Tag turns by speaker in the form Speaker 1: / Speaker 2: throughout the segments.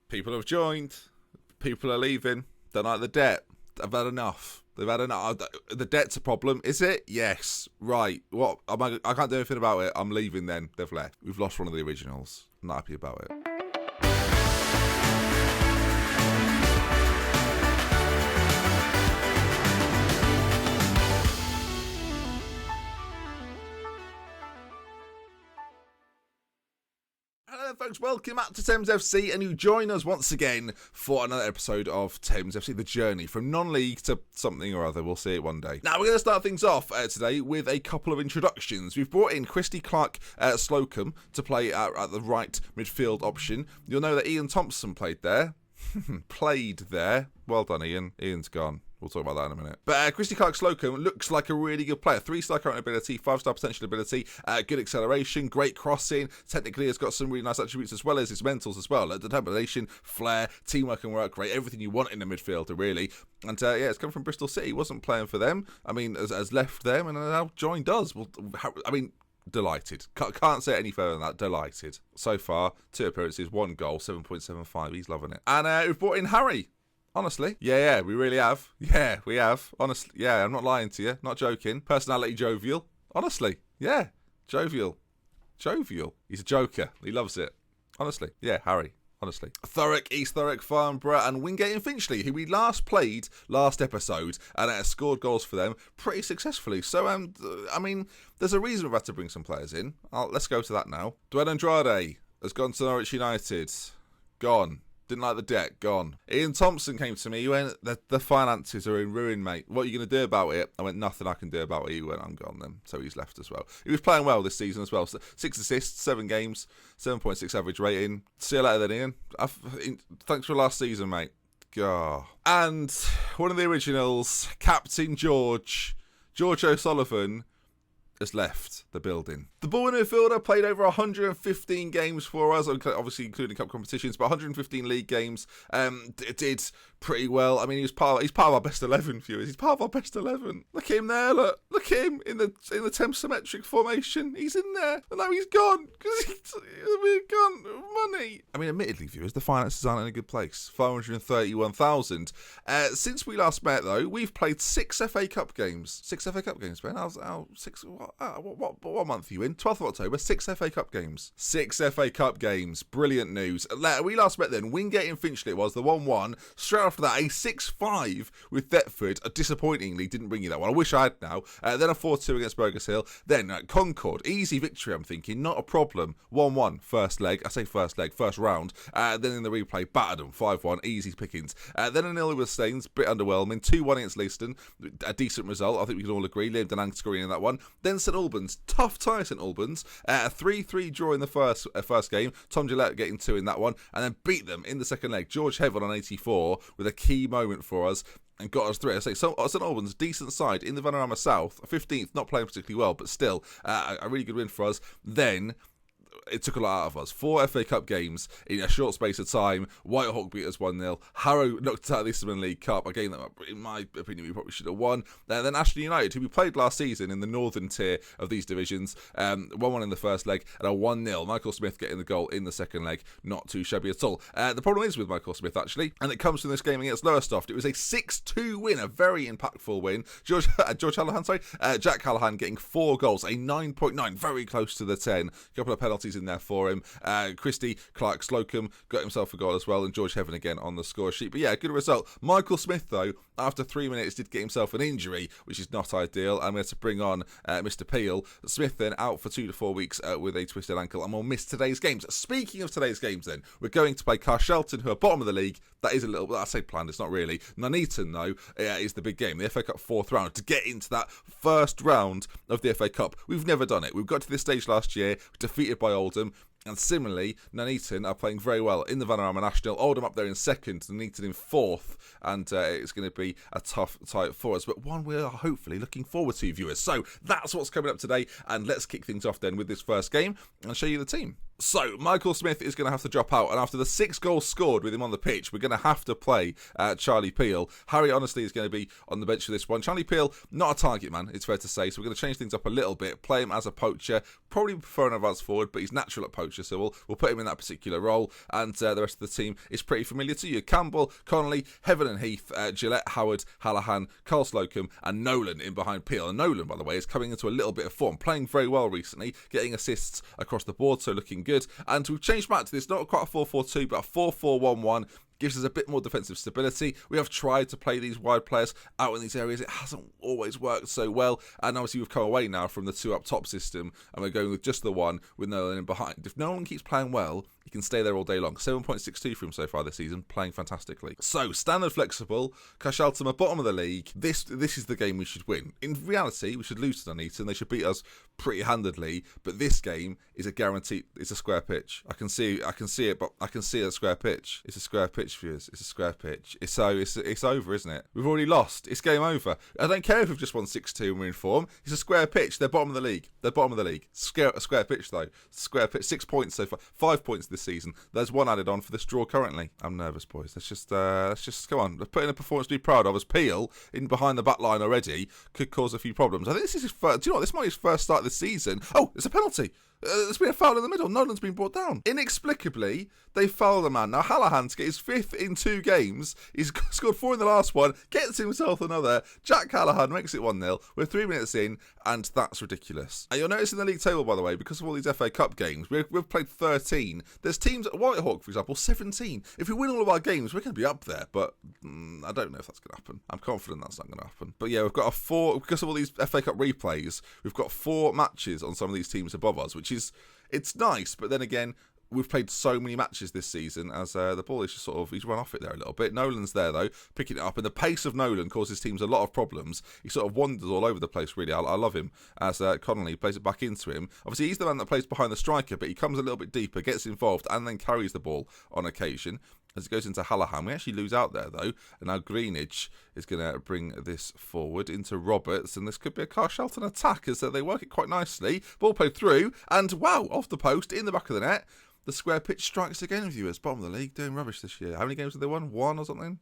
Speaker 1: People have joined. People are leaving. Don't like the debt. I've had enough. They've had enough. The debt's a problem, is it? Yes. Right. What? I can't do anything about it. I'm leaving then. They've left. We've lost one of the originals. I'm not happy about it. Hello folks, welcome back to Thames FC, and you join us once again for another episode of Thames FC, the journey from non-league to something or other. We'll see it one day. Now we're going to start things off today with a couple of introductions. We've brought in Christy Clark-Slocum to play at the right midfield option. You'll know that Ian Thompson played there. Well done, Ian. Ian's gone. We'll talk about that in a minute. But Christy Clark-Slocum looks like a really good player. 3-star current ability, 5-star potential ability, good acceleration, great crossing. Technically, has got some really nice attributes as well as his mentals as well. Determination, flair, teamwork and work rate, everything you want in a midfielder, really. And it's come from Bristol City. Wasn't playing for them. I mean, has left them and now joined us. Well, delighted. Can't say it any further than that. Delighted. So far, 2 appearances, 1 goal, 7.75. He's loving it. And we've brought in Harry. Honestly. Yeah, we really have. Yeah, we have. Honestly. Yeah, I'm not lying to you. Not joking. Personality jovial. Honestly. Yeah. Jovial. He's a joker. He loves it. Honestly. Yeah, Harry. Honestly. Thurrock, East Thurrock, Farnborough and Wingate and Finchley, who we last played last episode and scored goals for them pretty successfully. So, there's a reason we've had to bring some players in. Let's go to that now. Dwayne Andrade has gone to Norwich United. Gone. Didn't like the debt, gone. Ian Thompson came to me. He went, the finances are in ruin, mate. What are you going to do about it? I went, nothing I can do about it. He went, I'm gone then. So he's left as well. He was playing well this season as well. 6 assists, 7 games, 7.6 average rating. See you later then, Ian. Thanks for last season, mate. God. And one of the originals, Captain George O'Sullivan, has left the building. The ball midfielder played over 115 games for us, obviously including cup competitions, but 115 league games. Did pretty well. I mean, he's part of our best 11, viewers. He's part of our best 11. Look at him there. Look at him in the Thames symmetric formation. He's in there, and now he's gone because he's gone. Money. I mean, admittedly, viewers, the finances aren't in a good place. 531,000. Since we last met, though, we've played 6 FA Cup games. 6 FA Cup games, Ben. What month are you in? 12th of October, 6 FA Cup games. 6 FA Cup games. Brilliant news. We last met then. Wingate and Finchley, it was the 1-1. Straight after that, a 6-5 with Thetford. Disappointingly, didn't bring you that one. I wish I had now. Then a 4-2 against Burgess Hill. Then Concord. Easy victory, I'm thinking. Not a problem. 1-1, first leg. I say first leg, first round. Then in the replay, battered them. 5-1, easy pickings. Then a 0 with Staines, bit underwhelming. 2-1 against Leiston. A decent result. I think we can all agree. Liam Denang scoring in that one. Then St Albans, tough tie St Albans, a 3-3 draw in the first game, Tom Gillette getting 2 in that one, and then beat them in the second leg. George Heaven on 84 with a key moment for us and got us through. I say St Albans, decent side in the Vanarama South, 15th, not playing particularly well, but still a really good win for us. Then it took a lot out of us. 4 FA Cup games in a short space of time. Whitehawk beat us 1-0. Harrow knocked out the Eastern League Cup, a game that, in my opinion, we probably should have won. Then Ashton United, who we played last season in the northern tier of these divisions, 1-1 in the first leg and a 1-0. Michael Smith getting the goal in the second leg. Not too shabby at all. The problem is with Michael Smith, actually, and it comes from this game against Lowestoft. It was a 6-2 win, a very impactful win. Jack Hallahan getting 4 goals, a 9.9, very close to the 10. A couple of penalties in there for him. Christy Clark-Slocum got himself a goal as well, and George Heaven again on the score sheet. But yeah, good result. Michael Smith, though, after 3 minutes did get himself an injury, which is not ideal. I'm going to bring on Mr. Peel. Smith then out for 2 to 4 weeks with a twisted ankle, and we'll miss today's games. Speaking of today's games then, we're going to play Carshalton, who are bottom of the league. That is a little, I say planned, it's not really. Nuneaton, though, is the big game, the FA Cup 4th round, to get into that first round of the FA Cup. We've never done it. We've got to this stage last year, defeated by Oldham. And similarly, Nuneaton are playing very well in the Vanarama National. Oldham up there in 2nd, Nuneaton in 4th. And it's going to be a tough tie for us, but one we're hopefully looking forward to, viewers. So that's what's coming up today. And let's kick things off then with this first game and show you the team. So, Michael Smith is going to have to drop out, and after the 6 goals scored with him on the pitch, we're going to have to play Charlie Peel. Harry, honestly, is going to be on the bench for this one. Charlie Peel, not a target man, it's fair to say, so we're going to change things up a little bit, play him as a poacher, probably prefer an advance forward, but he's natural at poacher, so we'll put him in that particular role, and the rest of the team is pretty familiar to you. Campbell, Connolly, Heaven and Heath, Gillette, Howard, Hallahan, Carl Slocum, and Nolan in behind Peel. And Nolan, by the way, is coming into a little bit of form, playing very well recently, getting assists across the board, so looking good. And we've changed back to this, not quite a 4-4-2, but a 4-4-1-1. Gives us a bit more defensive stability. We have tried to play these wide players out in these areas. It hasn't always worked so well. And obviously we've come away now from the 2 up top system, and we're going with just the 1 with Nolan in behind. If Nolan keeps playing well, he can stay there all day long. 7.62 for him so far this season, playing fantastically. So, standard flexible, Cashaltama, bottom of the league. This is the game we should win. In reality, we should lose to Nuneaton. They should beat us pretty handedly. But this game is a guaranteed. It's a square pitch. I can see it, but I can see a square pitch. It's a square pitch, viewers. It's a square pitch. It's over, isn't it? We've already lost. It's game over. I don't care if we've just won 6-2 and we're in form. It's a square pitch. They're bottom of the league. A square pitch though. Square pitch. 6 points so far. 5 points this season. There's 1 added on for this draw currently. I'm nervous, boys. Let's just go on. Let's put in a performance to be proud of. As Peel in behind the back line already could cause a few problems. I think this is his first. Do you know what? This might be his first start this season. Oh, it's a penalty. There's been a foul in the middle. Nolan's been brought down. Inexplicably, they foul the man. Now, Hallahan, to get his 5th in 2 games, he's scored 4 in the last one, gets himself another. Jack Hallahan makes it 1-0. We're 3 minutes in, and that's ridiculous. And you'll notice in the league table, by the way, because of all these FA Cup games, we've played 13. There's teams at Whitehawk, for example, 17. If we win all of our games, we're going to be up there, but I don't know if that's going to happen. I'm confident that's not going to happen. But yeah, we've got because of all these FA Cup replays, we've got 4 matches on some of these teams above us, which is, it's nice, but then again, we've played so many matches this season as the ball is just sort of, he's run off it there a little bit. Nolan's there though, picking it up, and the pace of Nolan causes teams a lot of problems. He sort of wanders all over the place, really. I love him as Connolly plays it back into him. Obviously, he's the man that plays behind the striker, but he comes a little bit deeper, gets involved, and then carries the ball on occasion. As it goes into Hallahan, we actually lose out there though, and now Greenidge is going to bring this forward into Roberts, and this could be a Carshalton attack as they work it quite nicely. Ball played through, and wow, off the post, in the back of the net. The square pitch strikes again, viewers. Bottom of the league, doing rubbish this year. How many games have they won? 1 or something?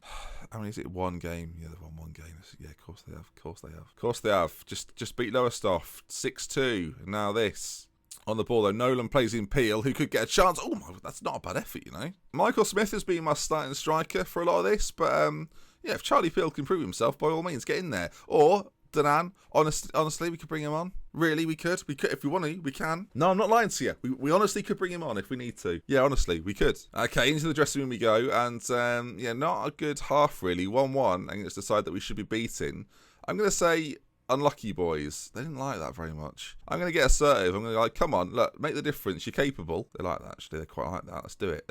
Speaker 1: How many is it? 1 game. Yeah, they've won 1 game. Yeah, of course they have. Of course they have. Just beat Lowestoft 6-2. Now this. On the ball, though, Nolan plays in Peel, who could get a chance. Oh, my, that's not a bad effort, you know. Michael Smith has been my starting striker for a lot of this, but yeah, if Charlie Peel can prove himself, by all means, get in there. Or Danan, honestly, we could bring him on. Really, we could. If we want to, we can. No, I'm not lying to you. We honestly could bring him on if we need to. Yeah, honestly, we could. Okay, into the dressing room we go, and yeah, not a good half really. 1-1, and it's the side that we should be beating. I'm going to say unlucky, boys. They didn't like that very much. I'm going to get assertive. I'm going to be like, come on, look, make the difference. You're capable. They like that, actually. They quite like that. Let's do it.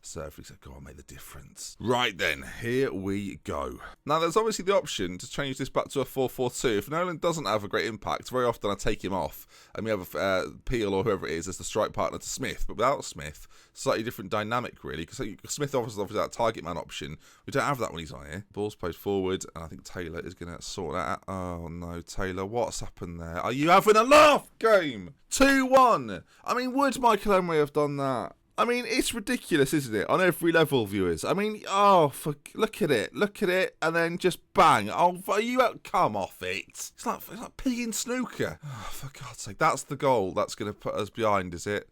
Speaker 1: Assertively said, go on, make the difference. Right then, here we go. Now, there's obviously the option to change this back to a 4-4-2. If Nolan doesn't have a great impact, very often I take him off, and we have Peel or whoever it is as the strike partner to Smith. But without Smith, slightly different dynamic, really, because Smith offers that target man option. We don't have that when he's on here. Ball's played forward, and I think Taylor is going to sort that out. Oh, no, Taylor, what's happened there? Are you having a laugh, game? 2-1. I mean, would Michael Emery have done that? I mean, it's ridiculous, isn't it? On every level, viewers. I mean, look at it, and then just bang. Oh, are you out? Come off it. It's like pig in snooker. Oh, for God's sake, that's the goal that's going to put us behind, is it?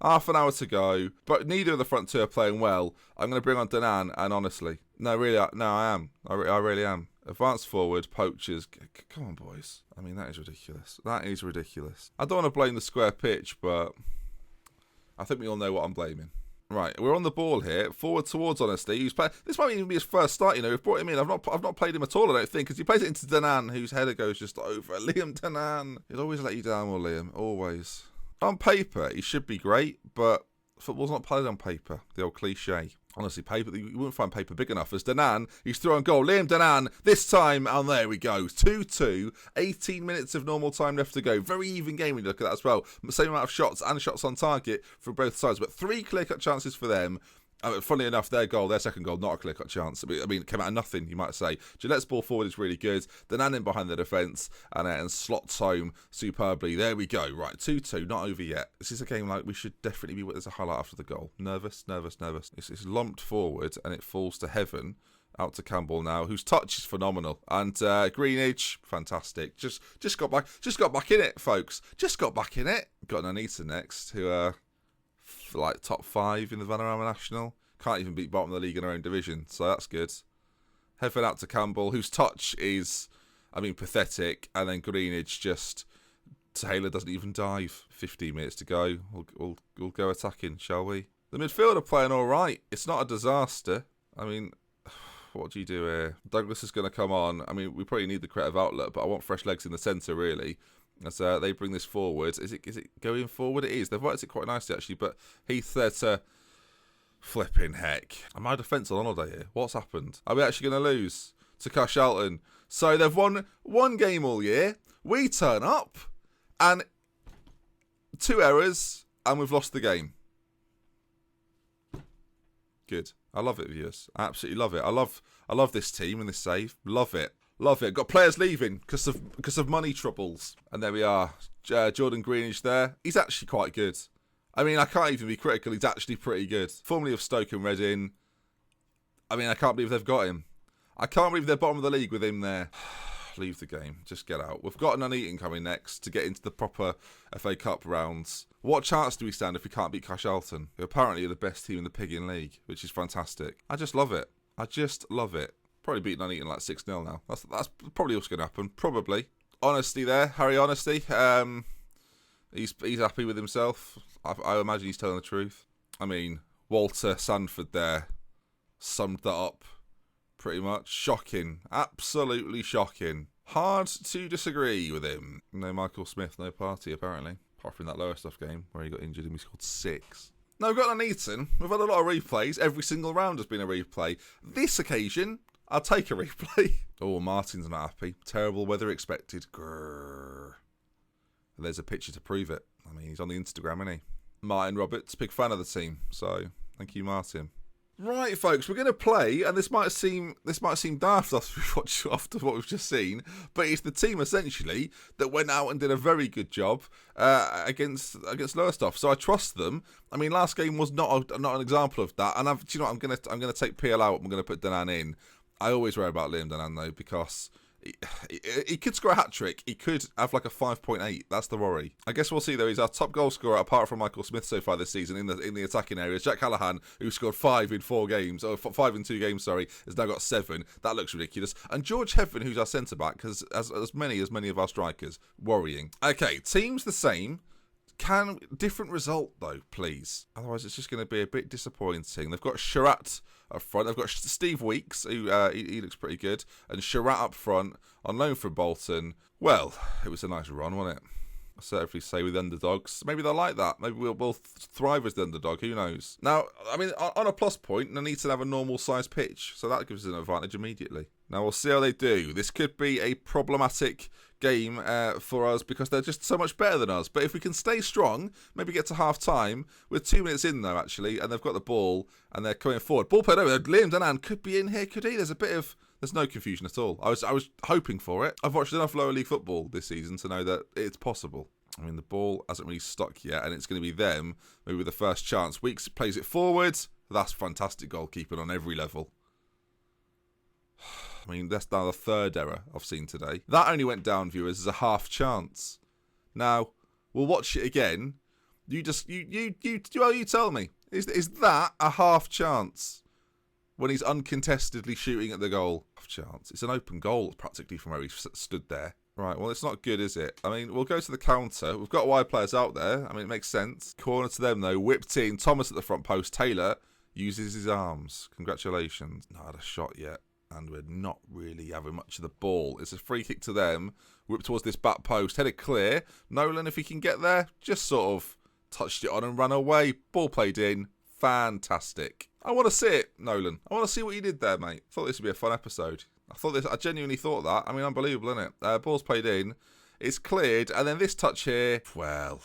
Speaker 1: Half an hour to go, but neither of the front 2 are playing well. I'm going to bring on Danan, and honestly, no, really, no, I am. I really am. Advance forward, poachers. Come on, boys. I mean, that is ridiculous. That is ridiculous. I don't want to blame the square pitch, but I think we all know what I'm blaming. Right, we're on the ball here. Forward towards Honesty. This might even be his first start, you know. We've brought him in. I've not played him at all, I don't think, because he plays it into Danan, whose header goes just over. Liam Danan. He'll always let you down, will Liam? Always. On paper, he should be great, but football's not played on paper. The old cliche. Honestly, paper, you wouldn't find paper big enough. As Danan, he's through on goal. Liam Danan, this time, and there we go. 2-2, 18 minutes of normal time left to go. Very even game when you look at that as well. Same amount of shots and shots on target for both sides, but 3 clear-cut chances for them. Funnily enough, their second goal, not a clear-cut chance. I mean, it came out of nothing, you might say. Gillette's ball forward is really good. Danan in behind the defence and slots home superbly. There we go. Right, 2-2, not over yet. This is a game like we should definitely be. There's a highlight after the goal. Nervous. It's lumped forward and it falls to Heaven. Out to Campbell now, whose touch is phenomenal, and Greenidge, fantastic. Just got back in it, folks. Just got back in it. Got Anita next, who are like top 5 in the Vanarama National. Can't even beat bottom of the league in her own division, so that's good. Heaven out to Campbell, whose touch is, pathetic, and then Greenidge Taylor doesn't even dive. 15 minutes to go. We'll go attacking, shall we? The midfield are playing all right. It's not a disaster. What do you do here? Douglas is going to come on. We probably need the creative outlet, but I want fresh legs in the centre, really. As they bring this forward. Is it going forward? It is. They've worked it quite nicely, actually, but Heath there to... Flipping heck. Am my defence on holiday here? What's happened? Are we actually going to lose to Cashalton? So they've won one game all year. We turn up, and 2 errors, and we've lost the game. Good. I love it, viewers. I absolutely love it. I love this team and this save. Love it. Got players leaving because of money troubles. And there we are. Jordan Greenidge there. He's actually quite good. I can't even be critical. He's actually pretty good. Formerly of Stoke and Reading. I can't believe they've got him. I can't believe they're bottom of the league with him there. Leave the game. Just get out. We've got an Uneaten coming next to get into the proper FA Cup rounds. What chance do we stand if we can't beat Cashalton, who apparently are the best team in the Piggin League, which is fantastic. I just love it. Probably beating Uneaten like 6-0 now. That's probably what's going to happen. Probably. Honesty there. Harry Honesty. He's happy with himself. I imagine he's telling the truth. Walter Sanford there summed that up pretty much. Shocking. Absolutely shocking. Hard to disagree with him. No Michael Smith, no party apparently. Apart from that lower stuff game where he got injured and we scored 6. Now we've got Uneaten. We've had a lot of replays. Every single round has been a replay. This occasion, I'll take a replay. Oh, Martin's not happy. Terrible weather expected. Grrr. There's a picture to prove it. He's on the Instagram, isn't he? Martin Roberts, big fan of the team. So, thank you, Martin. Right, folks, we're going to play, and this might seem daft after what we've just seen, but it's the team essentially that went out and did a very good job against Lowestoft. So I trust them. Last game was not an example of that. And do you know what? I'm going to take PL out. I'm going to put Danan in. I always worry about Liam Danan though, because he could score a hat-trick. He could have like a 5.8. That's the worry. I guess we'll see, though. He's our top goal scorer, apart from Michael Smith so far this season in the attacking areas. Jack Callahan, who scored 5 in 2 games, has now got 7. That looks ridiculous. And George Heaven, who's our centre-back, has as many of our strikers. Worrying. Okay, team's the same. Different result, though, please. Otherwise, it's just going to be a bit disappointing. They've got Sharat up front. They've got Steve Weeks, who he looks pretty good, and Sharat up front on loan from Bolton. Well, it was a nice run, wasn't it? I certainly say with underdogs. Maybe they'll like that. Maybe we'll thrive as the underdog. Who knows? Now, on a plus point, they need to have a normal sized pitch, so that gives us an advantage immediately. Now we'll see how they do. This could be a problematic game for us because they're just so much better than us. But if we can stay strong, maybe get to half time with 2 minutes in though, actually, and they've got the ball and they're coming forward. Ball played over. Liam Danan could be in here, could he? There's no confusion at all. I was hoping for it. I've watched enough lower league football this season to know that it's possible. The ball hasn't really stuck yet, and it's going to be them maybe with the first chance. Weeks plays it forward. That's fantastic goalkeeping on every level. That's now the 3rd error I've seen today. That only went down, viewers, as a half chance. Now, we'll watch it again. You tell me. Is that a half chance? When he's uncontestedly shooting at the goal. Half chance. It's an open goal, practically, from where he stood there. Right, well, it's not good, is it? We'll go to the counter. We've got wide players out there. It makes sense. Corner to them, though. Whipped in. Thomas at the front post. Taylor uses his arms. Congratulations. Not had a shot yet. And we're not really having much of the ball. It's a free kick to them. Whipped towards this back post. Headed clear. Nolan, if he can get there, just sort of touched it on and ran away. Ball played in. Fantastic. I want to see it, Nolan. I want to see what you did there, mate. Thought this would be a fun episode. I genuinely thought that. Unbelievable, isn't it? Ball's played in. It's cleared. And then this touch here, well,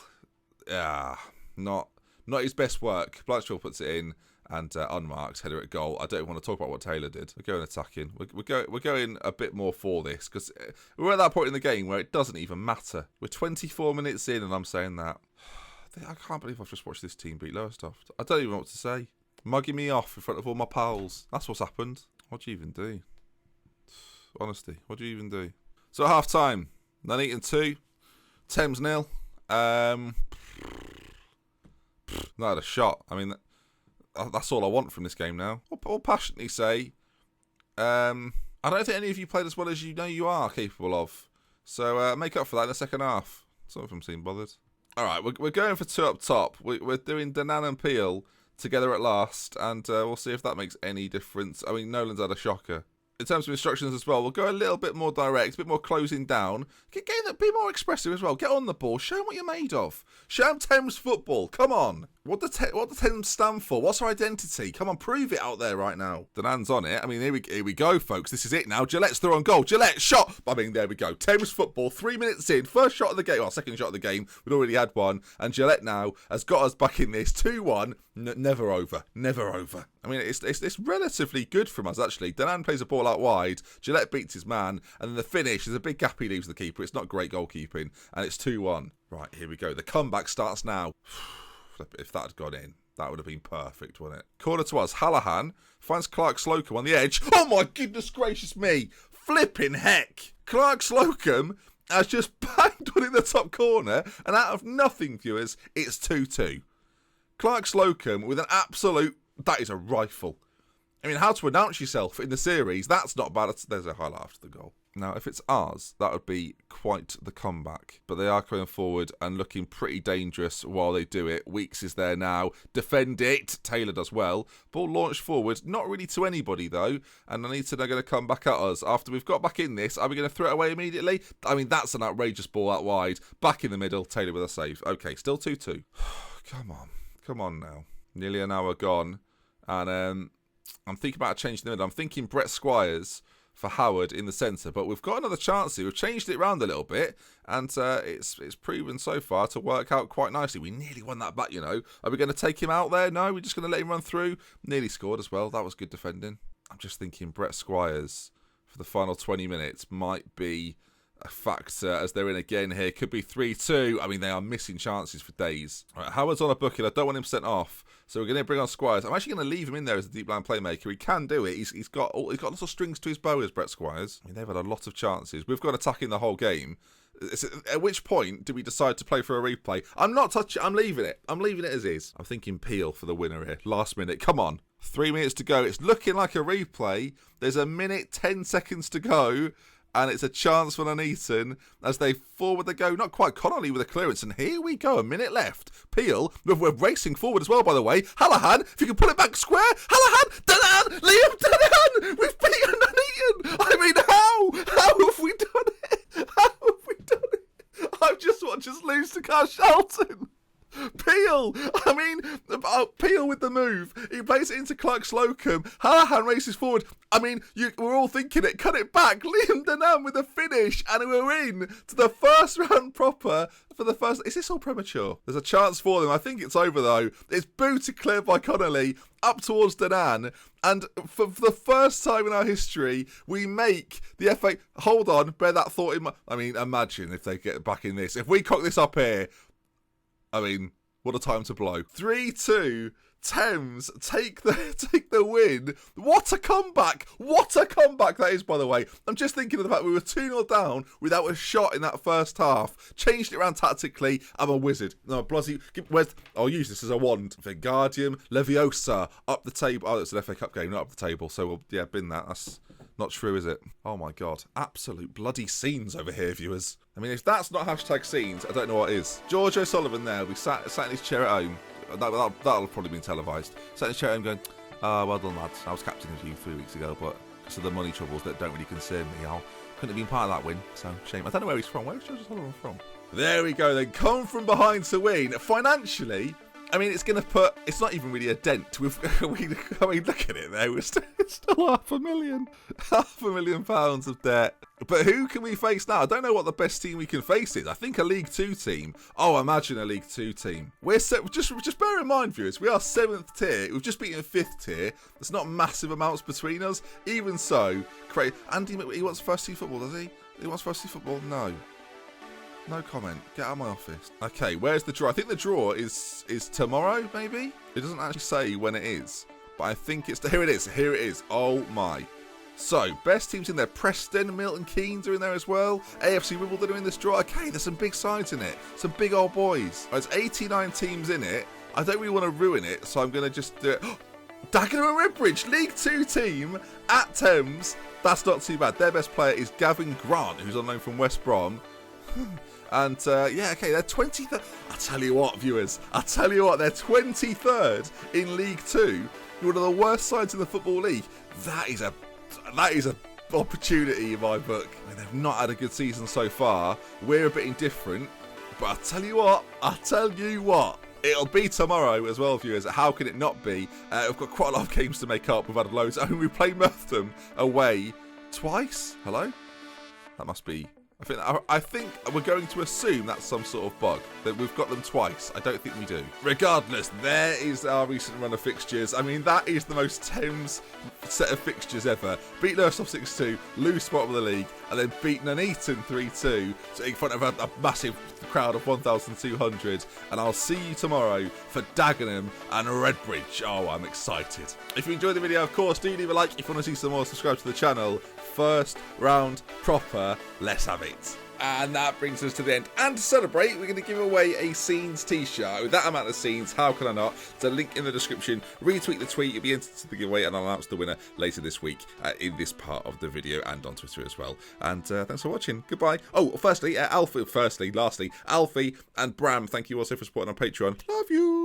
Speaker 1: not his best work. Blanchfield puts it in. and unmarked, header at goal. I don't want to talk about what Taylor did. We're going attacking. We're going a bit more for this, because we're at that point in the game where it doesn't even matter. We're 24 minutes in, and I'm saying that. I can't believe I've just watched this team beat Lowestoft. I don't even know what to say. Mugging me off in front of all my pals. That's what's happened. What do you even do? Honestly, what do you even do? So at half time, Nuneaton 2, Thames 0. Not a shot. I mean, that's all I want from this game now. I'll passionately say, I don't think any of you played as well as you know you are capable of. So make up for that in the second half. Some of them seem bothered. All right, we're going for 2 up top. We're doing Danan and Peel together at last, and we'll see if that makes any difference. I mean, Nolan's had a shocker. In terms of instructions as well, we'll go a little bit more direct, a bit more closing down. Be more expressive as well. Get on the ball. Show them what you're made of. Show them Thames football. Come on. What does Thames stand for? What's our identity? Come on, prove it out there right now. Danan's on it. I mean, here we go, folks. This is it now. Gillette's through on goal. Gillette, shot. I mean, there we go. Thames football, 3 minutes in. First shot of the game. Well, second shot of the game. We'd already had one. And Gillette now has got us back in this. 2-1. Never over. Never over. I mean, it's relatively good from us, actually. Danan plays a ball out wide. Gillette beats his man. And then the finish is a big gap he leaves the keeper. It's not great goalkeeping. And it's 2-1. Right, here we go. The comeback starts now. If that had gone in, that would have been perfect, wouldn't it? Corner to us. Hallahan finds Clark Slocum on the edge. Oh my goodness gracious me. Flipping heck. Clark Slocum has just banged one in the top corner. And out of nothing, viewers, it's 2-2. Clark Slocum with an absolute... That is a rifle. I mean, how to announce yourself in the series, that's not bad. There's a highlight after the goal. Now, if it's ours, that would be quite the comeback. But they are coming forward and looking pretty dangerous while they do it. Weeks is there now. Defend it. Taylor does well. Ball launched forward. Not really to anybody, though. And Nuneaton are going to come back at us. After we've got back in this, are we going to throw it away immediately? I mean, that's an outrageous ball out wide. Back in the middle. Taylor with a save. Okay, still 2-2. Come on. Come on now. Nearly an hour gone. And I'm thinking about a change in the middle. I'm thinking Brett Squires for Howard in the centre, but we've got another chance here. We've changed it around a little bit, and it's proven so far to work out quite nicely. We nearly won that back, you know. Are we going to take him out there? No, we're just going to let him run through. Nearly scored as well. That was good defending. I'm just thinking Brett Squires for the final 20 minutes might be a factor as they're in again here. Could be 3-2. I mean, they are missing chances for days. All right, Howard's on a booking. I don't want him sent off. So we're going to bring on Squires. I'm actually going to leave him in there as a deep line playmaker. He can do it. He's got lots of strings to his bow as Brett Squires. I mean, they've had a lot of chances. We've got attacking the whole game. At which point do we decide to play for a replay? I'm not touching. I'm leaving it. I'm leaving it as is. I'm thinking Peel for the winner here. Last minute. Come on. 3 minutes to go. It's looking like a replay. There's a minute, 10 seconds to go. And it's a chance for Nuneaton as they forward they go. Not quite Connolly with a clearance. And here we go. A minute left. Peel. We're racing forward as well, by the way. Hallahan. If you can pull it back square. Hallahan. Danan. Liam Danan. We've beaten Nuneaton. I mean, how? How have we done it? How have we done it? I've just watched us lose to Carl Shelton. Peel! I mean, Peel with the move. He plays it into Clark Slocum. Hallahan races forward. I mean, we're all thinking it. Cut it back. Liam Danan with the finish. And we're in to the first round proper for the first... Is this all premature? There's a chance for them. I think it's over, though. It's booted clear by Connolly up towards Danan. And for the first time in our history, we make the FA... Hold on. Bear that thought in mind. I mean, imagine if they get back in this. If we cock this up here... I mean, what a time to blow. 3-2, Thames take the win. What a comeback. What a comeback that is, by the way. I'm just thinking of the fact we were 2-0 down without a shot in that first half. Changed it around tactically. I'm a wizard. No, Blasi, I'll use this as a wand. Vingardium, Leviosa, up the table. Oh, it's an FA Cup game, not up the table. So, we'll, yeah, bin that. That's not true, is it? Oh, my God. Absolute bloody scenes over here, viewers. I mean, if that's not hashtag scenes, I don't know what is. George O'Sullivan there. We sat in his chair at home. That'll probably been televised. Sat in his chair at home going, well done, lads. I was captain of you 3 weeks ago, but because of the money troubles that don't really concern me, I couldn't have been part of that win. So, shame. I don't know where he's from. Where's George O'Sullivan from? There we go then. Come from behind to win. Financially, I mean, it's going to put, it's not even really a dent. I mean, look at it there. It's still £500,000. £500,000 of debt. But who can we face now? I don't know what the best team we can face is. I think a League 2 team. Oh, imagine a League 2 team. We're just bear in mind, viewers, we are 7th tier. We've just beaten 5th tier. There's not massive amounts between us. Even so, Andy, he wants first team football, does he? He wants first team football? No. No comment. Get out of my office. Okay, where's the draw? I think the draw is tomorrow, maybe? It doesn't actually say when it is. But I think it's... Here it is. Here it is. Oh, my. So, best teams in there. Preston, Milton Keynes are in there as well. AFC Wimbledon are in this draw. Okay, there's some big sides in it. Some big old boys. There's 89 teams in it. I don't really want to ruin it, so I'm going to just do it. Dagenham and Redbridge, League 2 team at Thames. That's not too bad. Their best player is Gavin Grant, who's on loan from West Brom. And, yeah, okay, they're 23rd. I tell you what, viewers. I tell you what, they're 23rd in League 2. One of the worst sides in the Football League. That is a opportunity in my book. I mean, they've not had a good season so far. We're a bit indifferent. But I tell you what. It'll be tomorrow as well, viewers. How can it not be? We've got quite a lot of games to make up. We've had loads. I mean, we played Murtham away twice. Hello? That must be... I think we're going to assume that's some sort of bug, that we've got them twice. I don't think we do. Regardless, there is our recent run of fixtures. I mean, that is the most Thames set of fixtures ever. Beat Lowestoft 6-2, lose spot of the league, and then beat Nuneaton 3-2 in front of a massive crowd of 1,200. And I'll see you tomorrow for Dagenham and Redbridge. Oh, I'm excited. If you enjoyed the video, of course, do leave a like. If you want to see some more, subscribe to the channel. First round proper, let's have it. And that brings us to the end. And to celebrate, we're going to give away a Scenes t-shirt. With that amount of scenes, how can I not? There's a link in the description. Retweet the tweet. You'll be entered to the giveaway, and I'll announce the winner later this week in this part of the video and on Twitter as well. And thanks for watching. Goodbye. Oh, lastly, Alfie and Bram, thank you also for supporting on Patreon. Love you.